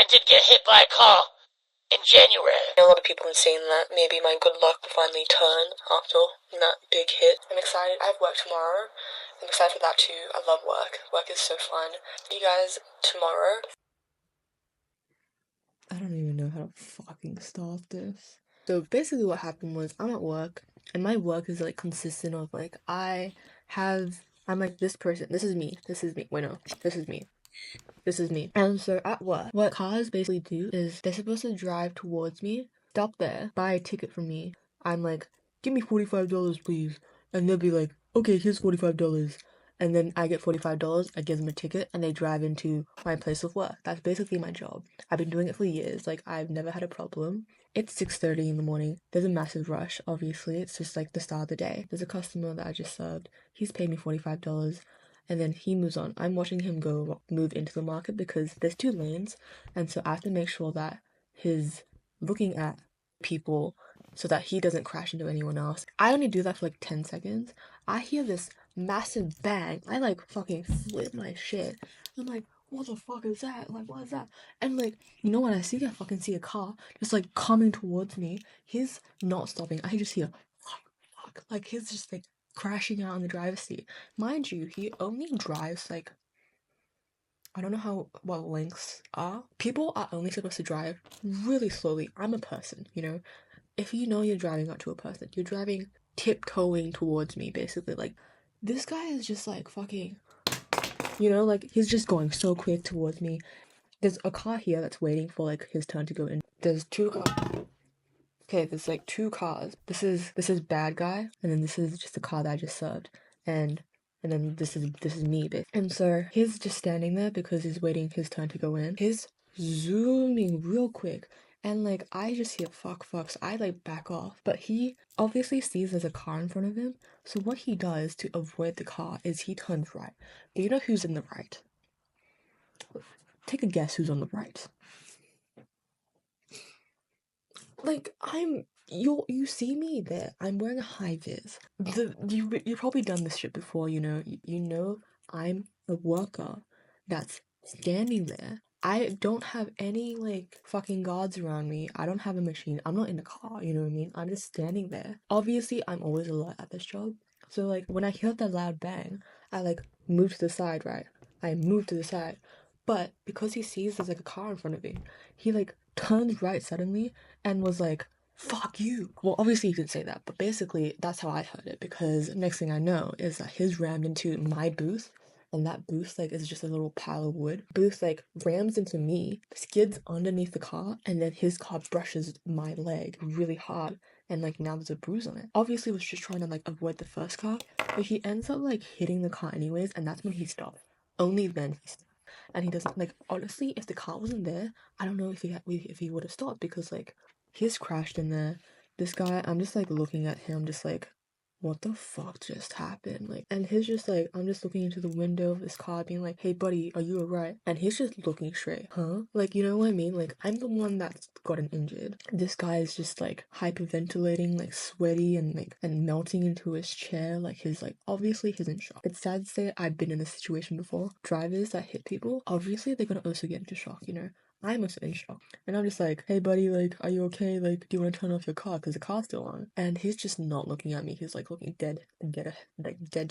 did get hit by a car in January. A lot of people are saying that maybe my good luck will finally turn after that big hit. I'm excited. I have work tomorrow. I'm excited for that too. I love work. Work is so fun. See you guys tomorrow. I don't even know how to fucking start this. So basically what happened was I'm at work and my work is like consistent of like I'm like this person. This is me. Wait, no. This is me. And so at work, what cars basically do is they're supposed to drive towards me, stop there, buy a ticket from me. I'm like, give me $45, please. And they'll be like, okay, here's $45. And then I get $45, I give them a ticket, and they drive into my place of work. That's basically my job. I've been doing it for years. Like, I've never had a problem. It's 6:30 in the morning. There's a massive rush, obviously. It's just like the start of the day. There's a customer that I just served. He's paid me $45. And then he moves on. I'm watching him move into the market because there's 2 lanes, and so I have to make sure that he's looking at people so that he doesn't crash into anyone else. I only do that for like 10 seconds. I hear this massive bang. I like fucking flip my shit. I'm like, what the fuck is that? Like, what is that? And like, you know what I see? I fucking see a car just like coming towards me. He's not stopping. I just hear fuck. Like he's just like crashing out on the driver's seat. Mind you, he only drives like, I don't know what lengths are. People are only supposed to drive really slowly. I'm a person, you know? If you know you're driving up to a person, you're driving tiptoeing towards me, basically. Like, this guy is just like fucking, you know, like he's just going so quick towards me. There's a car here that's waiting for like his turn to go in. There's 2 cars. Okay, there's like 2 cars. This is bad guy, and then this is just the car that I just served, and then this is me, bitch. And so he's just standing there because he's waiting his turn to go in. He's zooming real quick, and like I just hear fuck, so I like back off. But he obviously sees there's a car in front of him, so what he does to avoid the car is he turns right. Do you know who's in the right? Take a guess who's on the right. Like you see me there. I'm wearing a high vis. You've probably done this shit before, you know. You know I'm a worker that's standing there. I don't have any like fucking guards around me. I don't have a machine. I'm not in the car, you know what I mean? I'm just standing there. Obviously, I'm always alert at this job. So like when I hear that loud bang, I like move to the side, right? I move to the side. But because he sees there's like a car in front of me, he like turns right suddenly and was like, fuck you. Well, obviously he didn't say that, but basically that's how I heard it, because next thing I know is that his rammed into my booth, and that booth like is just a little pile of wood. Booth like rams into me, skids underneath the car, and then his car brushes my leg really hard, and like now there's a bruise on it. Obviously was just trying to like avoid the first car, but he ends up like hitting the car anyways, and that's when he stopped. Only then he stopped. And he doesn't like, honestly, if the car wasn't there, I don't know if he would have stopped, because like he's crashed in there. This guy, I'm just like looking at him, just like, what the fuck just happened? Like, and he's just like, I'm just looking into the window of his car being like, hey buddy, are you alright? And he's just looking straight. Huh? Like, you know what I mean? Like, I'm the one that's gotten injured. This guy is just like hyperventilating, like sweaty and like and melting into his chair. Like obviously he's in shock. It's sad to say I've been in this situation before. Drivers that hit people, obviously they're gonna also get into shock, you know? I'm also in shock. And I'm just like, hey buddy, like, are you okay? Like, do you want to turn off your car? Because the car's still on. And he's just not looking at me. He's like looking dead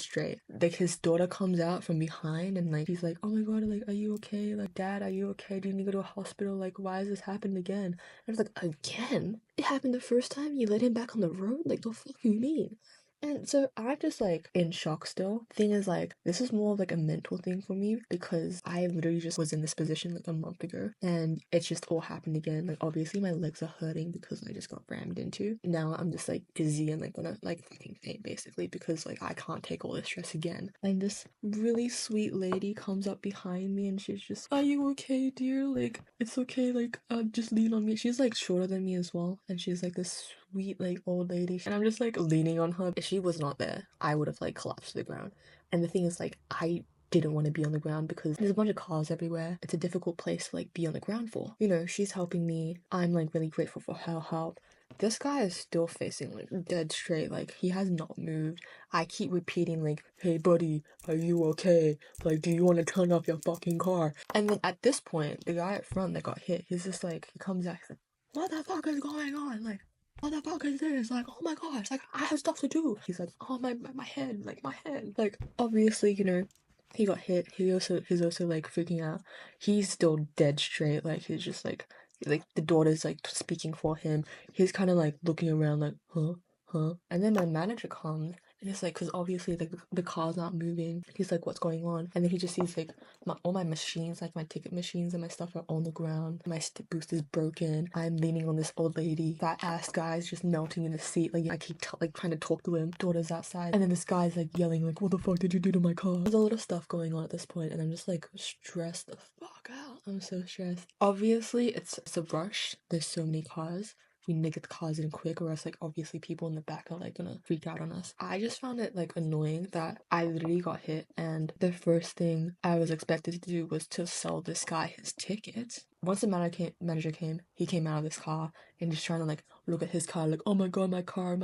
straight. Like his daughter comes out from behind and like, he's like, oh my god, like, are you okay? Like, dad, are you okay? Do you need to go to a hospital? Like, why has this happened again? And I was like, again? It happened the first time you let him back on the road? Like, the fuck you mean? And so I'm just like in shock still. Thing is, like, this is more of like a mental thing for me, because I literally just was in this position like a month ago, and it's just all happened again. Like, obviously my legs are hurting because I just got rammed into. Now I'm just like dizzy and like gonna like fucking faint, basically, because like I can't take all this stress again. And this really sweet lady comes up behind me and she's just, are you okay, dear? Like, it's okay, like, just lean on me. She's like shorter than me as well, and she's like this sweet like old lady, and I'm just like leaning on her. If she was not there, I would have like collapsed to the ground. And the thing is, like, I didn't want to be on the ground because there's a bunch of cars everywhere. It's a difficult place to like be on the ground for. You know, she's helping me. I'm like really grateful for her help. This guy is still facing like dead straight, like he has not moved. I keep repeating like, hey buddy, are you okay? Like, do you want to turn off your fucking car? And then at this point, the guy up front that got hit, he's just like, he comes out, he's like, what the fuck is going on? Like, what the fuck is this? Like, oh my gosh, like I have stuff to do. He's like, oh my head, like my head. Like obviously, you know, he got hit. He's also like freaking out. He's still dead straight, like he's just like the daughter's like speaking for him. He's kind of like looking around like, huh? And then my manager comes and it's like, because obviously like the car's not moving. He's like, what's going on? And then he just sees like all my machines, like my ticket machines and my stuff are on the ground. My stick boost is broken. I'm leaning on this old lady. That ass guy's just melting in the seat. Like I keep like trying to talk to him. Daughter's outside. And then this guy's like yelling like, what the fuck did you do to my car? There's a lot of stuff going on at this point and I'm just like stressed the fuck out. I'm so stressed. Obviously, it's a rush. There's so many cars. We need to get the cars in quick or else like obviously people in the back are like gonna freak out on us. I just found it like annoying that I literally got hit and the first thing I was expected to do was to sell this guy his tickets. Once the manager came, he came out of this car and just trying to like look at his car like, oh my god, my car.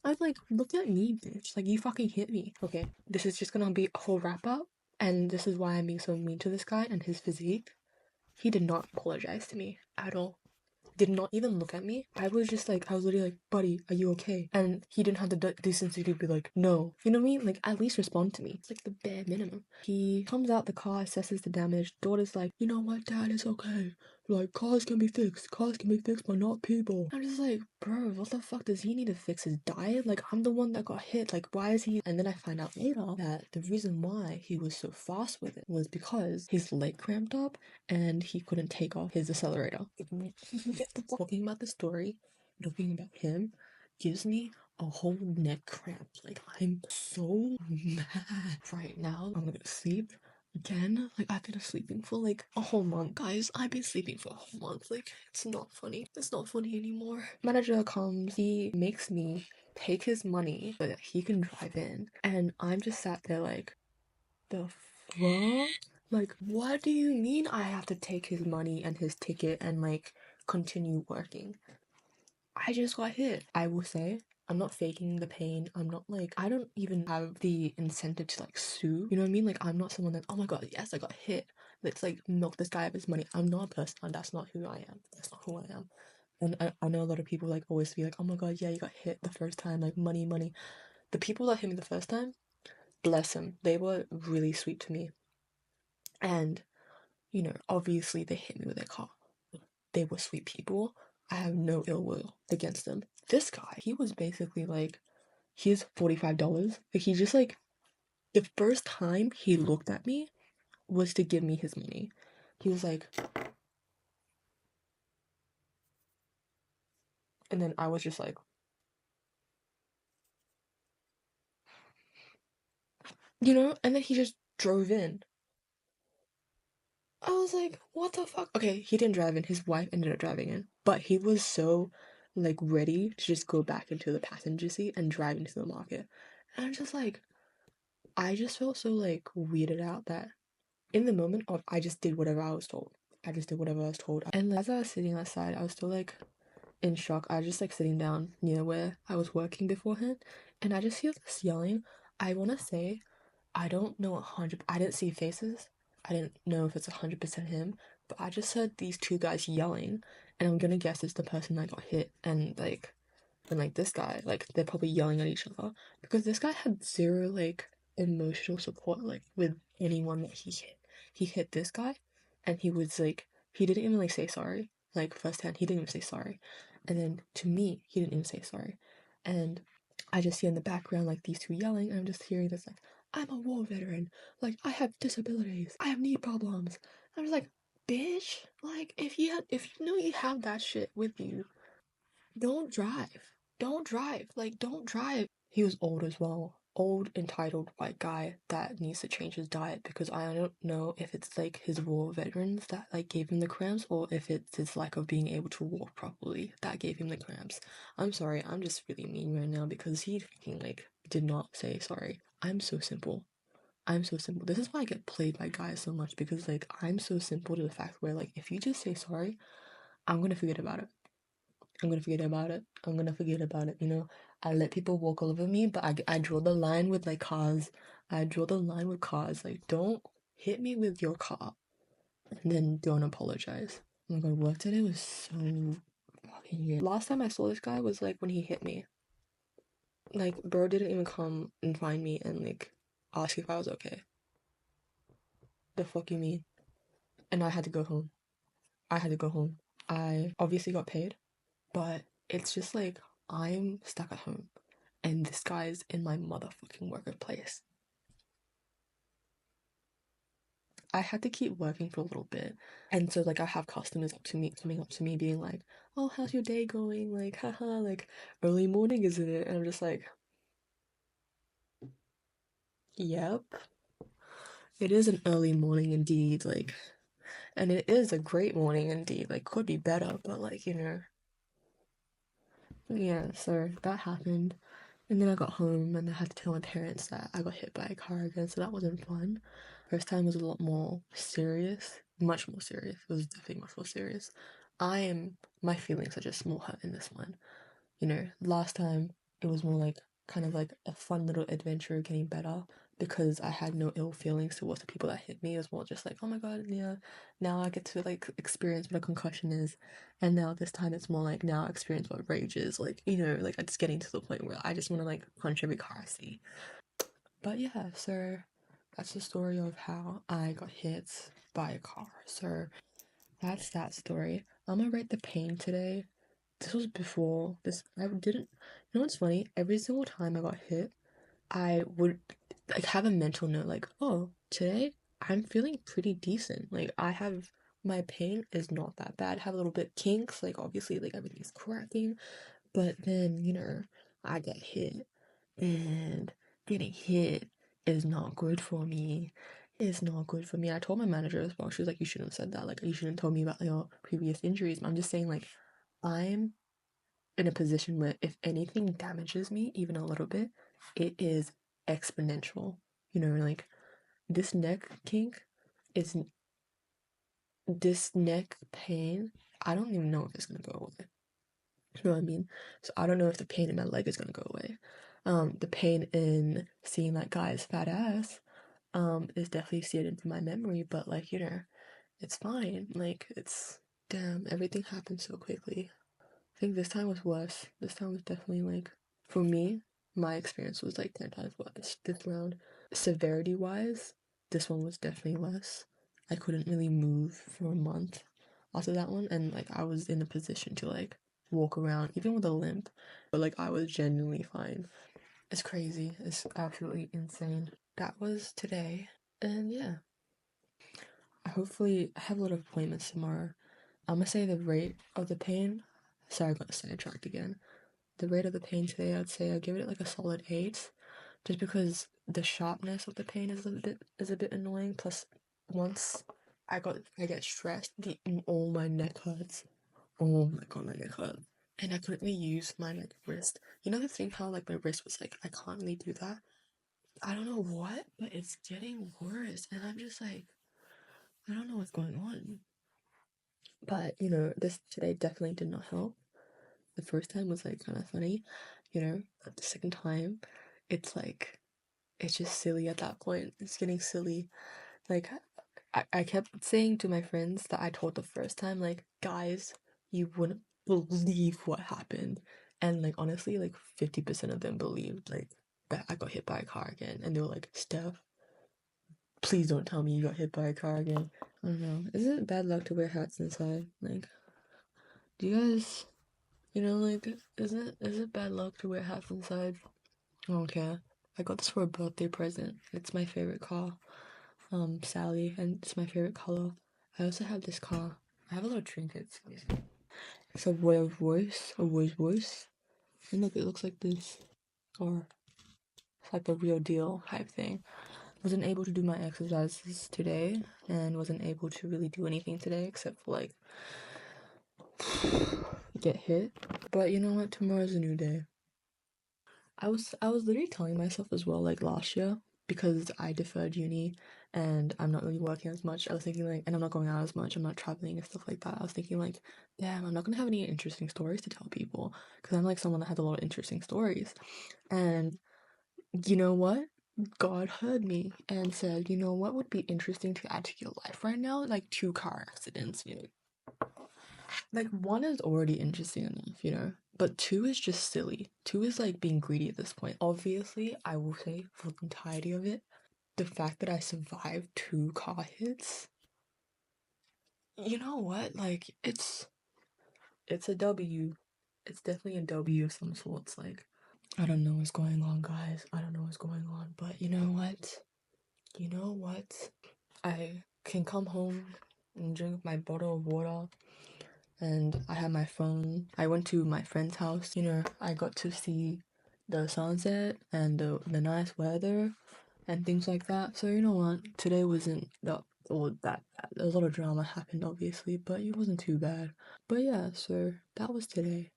I was like, look at me, bitch. Like you fucking hit me. Okay, this is just gonna be a whole wrap up and this is why I'm being so mean to this guy and his physique. He did not apologize to me at all. Did not even look at me. I was literally like, buddy, are you okay? And he didn't have the decency to be like, no. You know what I mean? Like, at least respond to me. It's like the bare minimum. He comes out the car, assesses the damage. Daughter's like, you know what, dad, it's okay. Like, cars can be fixed. Cars can be fixed, but not people. I'm just like, bro, what the fuck does he need to fix his diet? Like, I'm the one that got hit. Like, why is he? And then I find out later that the reason why he was so fast with it was because his leg cramped up and he couldn't take off his accelerator. Talking about the story, talking about him, gives me a whole neck cramp. Like, I'm so mad right now. I'm gonna sleep again. Like, I've been sleeping for like a whole month. Guys, I've been sleeping for a whole month. Like, it's not funny. It's not funny anymore. Manager comes, he makes me take his money so that he can drive in. And I'm just sat there like, the fuck? Like, what do you mean I have to take his money and his ticket and like continue working? I just got hit. I will say, I'm not faking the pain. I'm not like, I don't even have the incentive to like sue. You know what I mean? Like, I'm not someone that, oh my god, yes, I got hit. Let's like milk this guy of his money. I'm not a person. That's not who I am. That's not who I am. And I know a lot of people like always be like, oh my god, yeah, you got hit the first time, like money. The people that hit me the first time, bless them, they were really sweet to me. And, you know, obviously they hit me with their car. They were sweet people. I have no ill will against them. This guy, he was basically like, here's $45. Like, he just like, the first time he looked at me was to give me his money. He was like, and then I was just like, you know, and then he just drove in. I was like, what the fuck? Okay, he didn't drive in. His wife ended up driving in. But he was so, like, ready to just go back into the passenger seat and drive into the market. And I'm just like, I just felt so, like, weirded out that in the moment of, I just did whatever I was told. I just did whatever I was told. And as I was sitting outside, I was still, like, in shock. I was just, like, sitting down near where I was working beforehand. And I just hear this yelling. I want to say I don't know 100. I didn't see faces. I didn't know if it's 100% him, but I just heard these two guys yelling, and I'm gonna guess it's the person that got hit, and this guy, like they're probably yelling at each other because this guy had zero like emotional support like with anyone that he hit. He hit this guy, and he was like he didn't even like say sorry. Like firsthand, he didn't even say sorry, and then to me, he didn't even say sorry, and I just hear in the background like these two yelling, and I'm just hearing this like, I'm a war veteran. Like, I have disabilities. I have knee problems. I was like, bitch, like, if you know you have that shit with you, don't drive. Don't drive. Like, don't drive. He was old as well. Old, entitled white guy that needs to change his diet because I don't know if it's like his war veterans that like gave him the cramps or if it's his lack of being able to walk properly that gave him the cramps. I'm sorry, I'm just really mean right now because he freaking like did not say sorry. I'm so simple. I'm so simple. This is why I get played by guys so much because like I'm so simple to the fact where like if you just say sorry, I'm gonna forget about it. I'm gonna forget about it. I'm gonna forget about it, you know. I let people walk all over me, but I draw the line with like cars. I draw the line with cars. Like, don't hit me with your car and then don't apologize. Oh my god, work today was so fucking weird. Last time I saw this guy was like when he hit me. Like, bro didn't even come and find me and like ask if I was okay. The fuck you mean? And I had to go home. I had to go home. I obviously got paid, but it's just like I'm stuck at home and this guy's in my motherfucking workplace. I had to keep working for a little bit. And so like I have customers coming up to me being like, "Oh, how's your day going?" Like, haha, like early morning, isn't it? And I'm just like, "Yep. It is an early morning indeed." Like, and it is a great morning indeed. Like, could be better, but like, you know. Yeah, so that happened. And then I got home and I had to tell my parents that I got hit by a car again, so that wasn't fun. First time was a lot more serious, much more serious. It was definitely much more serious. My feelings are just more hurt in this one. You know, last time it was more like kind of like a fun little adventure getting better because I had no ill feelings towards the people that hit me. It was more just like, oh my god, yeah, now I get to like experience what a concussion is. And now this time it's more like now I experience what rage is. Like, you know, like it's getting to the point where I just want to like punch every car I see. But yeah, so that's the story of how I got hit by a car. So that's that story. I'm gonna write the pain today. This was before this. I didn't. You know what's funny? Every single time I got hit, I would like have a mental note like, oh, today I'm feeling pretty decent. Like I have my pain is not that bad. I have a little bit kinks, like obviously like everything's cracking, but then you know I get hit and getting hit is not good for me. It's not good for me. I told my manager as well. She was like, you shouldn't have said that. Like you shouldn't have told me about your previous injuries. I'm just saying like I'm in a position where if anything damages me even a little bit, it is exponential. You know, like this neck kink is this neck pain. I don't even know if it's gonna go away. You know what I mean? So I don't know if the pain in my leg is gonna go away. The pain in seeing that guy's fat ass, is definitely seared into my memory, but like, you know, it's fine. Like it's damn, everything happened so quickly. I think this time was worse. This time was definitely like, for me, my experience was like 10 times worse this round. Severity wise, this one was definitely less. I couldn't really move for a month after that one, and like I was in a position to like walk around even with a limp, but like I was genuinely fine. It's crazy. It's absolutely insane. That was today, and yeah, I have a lot of appointments tomorrow. I'm gonna say the rate of the pain. Sorry, I got sidetracked again. The rate of the pain today, I'd say I give it like a solid 8, just because the sharpness of the pain is a bit annoying. Plus, once I get stressed, all my neck hurts. Oh my god, my neck hurts, and I couldn't really use my like wrist. You know the thing how like my wrist was like I can't really do that. I don't know what, but it's getting worse, and I'm just like I don't know what's going on. But you know, this today definitely did not help. The first time was like kind of funny, you know, but the second time, it's like, it's just silly at that point. It's getting silly. Like, I kept saying to my friends that I told the first time, like, guys, you wouldn't believe what happened. And like, honestly, like 50% of them believed, like, that I got hit by a car again. And they were like, Steph, please don't tell me you got hit by a car again. I don't know. Is it bad luck to wear hats inside? Like, do you guys like, is it bad luck to wear hats inside? Okay. I got this for a birthday present. It's my favorite car, Sally, and it's my favorite color. I also have this car. I have a lot of trinkets. It's a voice. And look, it looks like this. Or it's like the real deal type thing. Wasn't able to do my exercises today, and wasn't able to really do anything today except for like get hit. But you know what? Tomorrow's a new day. I was literally telling myself as well, like last year, because I deferred uni and I'm not really working as much. I was thinking like, and I'm not going out as much. I'm not traveling and stuff like that. I was thinking like, damn, I'm not gonna have any interesting stories to tell people because I'm like someone that has a lot of interesting stories. And you know what? God heard me and said, you know what would be interesting to add to your life right now? Like 2 car accidents, you know. Like 1 is already interesting enough, you know. But 2 is just silly. 2 is like being greedy at this point. Obviously, I will say for the entirety of it, the fact that I survived 2 car hits, you know what? Like it's a W. It's definitely a W of some sorts. Like I don't know what's going on, guys. I don't know what's going on. But you know what? You know what? I can come home and drink my bottle of water, and I had my phone. I went to my friend's house. You know, I got to see the sunset and the nice weather and things like that. So you know what? Today wasn't all that bad. There was a lot of drama happened, obviously, but it wasn't too bad. But yeah, so that was today.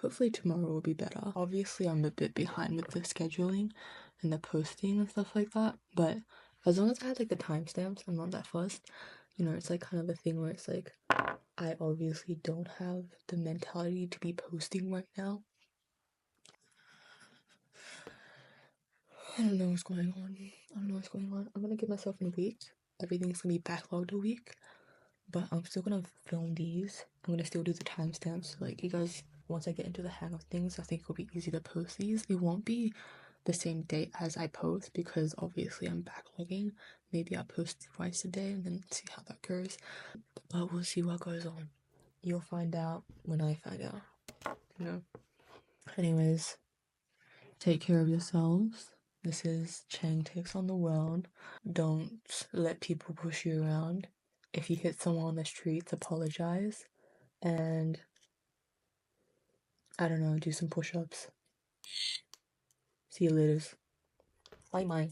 Hopefully tomorrow will be better. Obviously, I'm a bit behind with the scheduling and the posting and stuff like that. But as long as I had like the timestamps, I'm not that fussed. You know, it's like kind of a thing where it's like I obviously don't have the mentality to be posting right now. I don't know what's going on. I don't know what's going on. I'm gonna give myself a week. Everything's gonna be backlogged a week. But I'm still gonna film these. I'm gonna still do the timestamps. Like you guys, once I get into the hang of things, I think it'll be easy to post these. It won't be the same date as I post because obviously I'm backlogging. Maybe I'll post twice a day and then see how that goes. But we'll see what goes on. You'll find out when I find out. You know. Anyways, take care of yourselves. This is Chang Takes on the World. Don't let people push you around. If you hit someone on the streets, apologize. And I don't know, do some push ups. See you later. Bye bye.